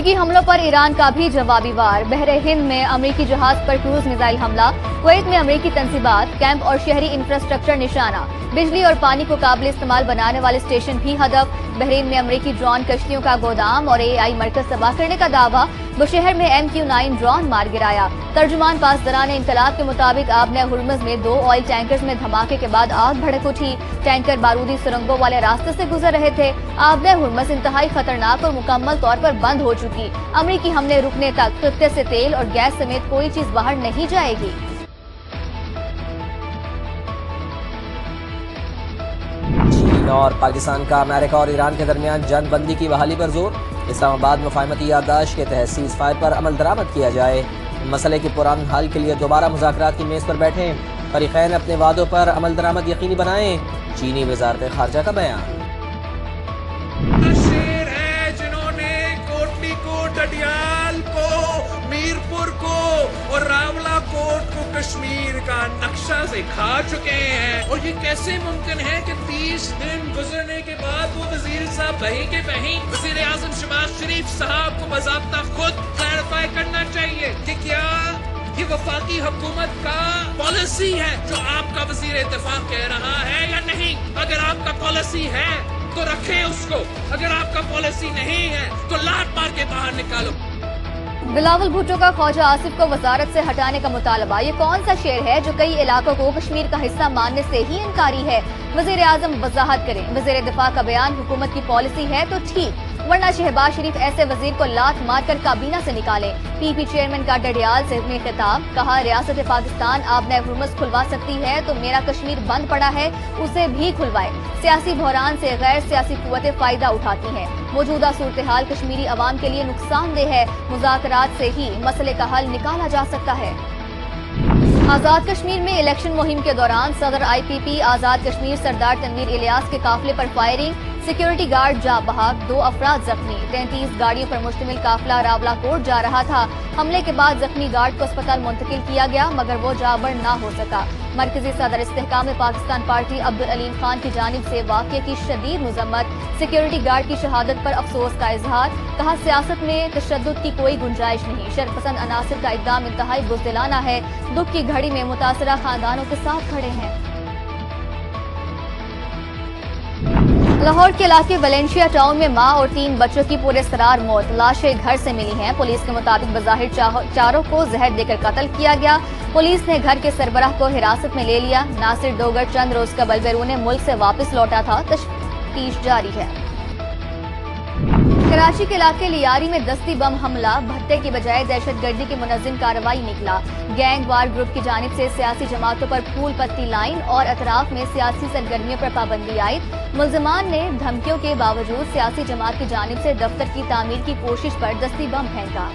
अमरीकी हमलों पर ईरान का भी जवाबी वार। बहरे हिंद में अमरीकी जहाज पर क्रूज मिसाइल हमला। कुवैत में अमरीकी तंसीबात, कैंप और शहरी इंफ्रास्ट्रक्चर निशाना। बिजली और पानी को काबिल इस्तेमाल बनाने वाले स्टेशन भी हदफ। बहरीन में अमरीकी ड्रोन कश्तियों का गोदाम और AI मरकज तबाह करने का दावा। बुशहर में MQ-9 ड्रोन मार गिराया। तर्जुमान पासदारान इंकलाब के मुताबिक आबने हुर्मुज़ में 2 ऑयल टैंकर्स में धमाके के बाद आग भड़क उठी। टैंकर बारूदी सुरंगों वाले रास्ते से गुजर रहे थे। आबने हुर्मुज़ इंतहाई खतरनाक और मुकम्मल तौर पर बंद हो चुकी। अमरीकी हमले रुकने तक खित्ते से तेल और गैस समेत कोई चीज बाहर नहीं जाएगी। चीन और पाकिस्तान का अमेरिका और ईरान के दरमियान जंग बंदी की बहाली पर जोर। इस्लामाबाद मुफाहमती याददाश्त के तहत सीज़ फायर पर अमल दरामद किया जाए। मसले के पुरान हल के लिए दोबारा मुज़ाकरात की मेज़ पर बैठे। फरीक़ैन अपने वादों पर अमल दरामद यकीनी बनाएं। चीनी वज़ारत ख़ारजा का बयान। शेर है जिन्होंने कोटली को, डडियाल को, मीरपुर को और रावला कोट को कश्मीर का नक्शा से खा चुके हैं। और ये कैसे मुमकिन है कि 30 दिन गुजरने के बाद वो वजीर साहब बही के बही वजीर आजम शहबाज शरीफ साहब को बाज़ाब्ता खुद क्लैरिफाई करना चाहिए कि क्या ये वफाकी हुकूमत का पॉलिसी है जो आपका वजीर इत्तेफाक कह रहा है या नहीं। अगर आपका पॉलिसी है तो रखें उसको, अगर आपका पॉलिसी नहीं है तो लात मार के बाहर निकालो। बिलावल भुट्टो का ख्वाजा आसिफ को वजारत से हटाने का मुतालबा। ये कौन सा शेर है जो कई इलाकों को कश्मीर का हिस्सा मानने से ही इनकारी है। वजीर आजम वजाहत करें। वजीर दिफा का बयान हुकूमत की पॉलिसी है तो ठीक, वरना शहबाज शरीफ ऐसे वजीर को लात मार कर काबीना से निकालें। PP चेयरमैन का डडियाल से में खिताब। कहा, रियासत पाकिस्तान आबने हुर्मुज़ खुलवा सकती है तो मेरा कश्मीर बंद पड़ा है उसे भी खुलवाए। सियासी बहरान से गैर सियासी कुव्वतें फायदा उठाती हैं। मौजूदा सूरत हाल कश्मीरी अवाम के लिए नुकसानदेह है। मुज़ाकरात से ही मसले का हल निकाला जा सकता है। आज़ाद कश्मीर में इलेक्शन मुहिम के दौरान सदर IPP आज़ाद कश्मीर सरदार तनवीर इलियास के काफिले पर फायरिंग। सिक्योरिटी गार्ड जा बहाक, 2 अफराद जख्मी। 33 गाड़ियों पर मुश्तमिल काफिला रावला कोट जा रहा था। हमले के बाद जख्मी गार्ड को अस्पताल मुंतकिल किया गया मगर वो जाबर ना हो सका। मरकजी सदर इस्तेहकाम पाकिस्तान पार्टी अब्दुल अलीम खान की जानिब से वाक़ये की शदीद मजम्मत। सिक्योरिटी गार्ड की शहादत पर अफसोस का इजहार। कहा, सियासत में तशद्दुद की कोई गुंजाइश नहीं। शरपसंद अनासिर का इक़दाम इंतहाई बुज़दिलाना है। दुख की घड़ी में मुतासरा खानदानों के साथ खड़े हैं। लाहौर के इलाके वलेंशिया टाउन में मां और 3 बच्चों की पूरे सरार मौत। लाशें घर से मिली हैं। पुलिस के मुताबिक बज़ाहिर चारों को जहर देकर कत्ल किया गया। पुलिस ने घर के सरबराह को हिरासत में ले लिया। नासिर डोगर चंद रोज कबल बैरून मुल्क से वापस लौटा था। तफ्तीश जारी है। कराची के इलाके लियारी में दस्ती बम हमला। भट्टे की बजाय दहशतगर्दी की मुनज़्ज़म कार्रवाई निकला। गैंग वार ग्रुप की जानिब से सियासी जमातों पर फूल पत्ती लाइन और अतराफ में सियासी सरगर्मियों पर पाबंदी आयद। मुल्ज़िमान ने धमकियों के बावजूद सियासी जमात की जानिब से दफ्तर की तामीर की कोशिश पर दस्ती बम फेंका।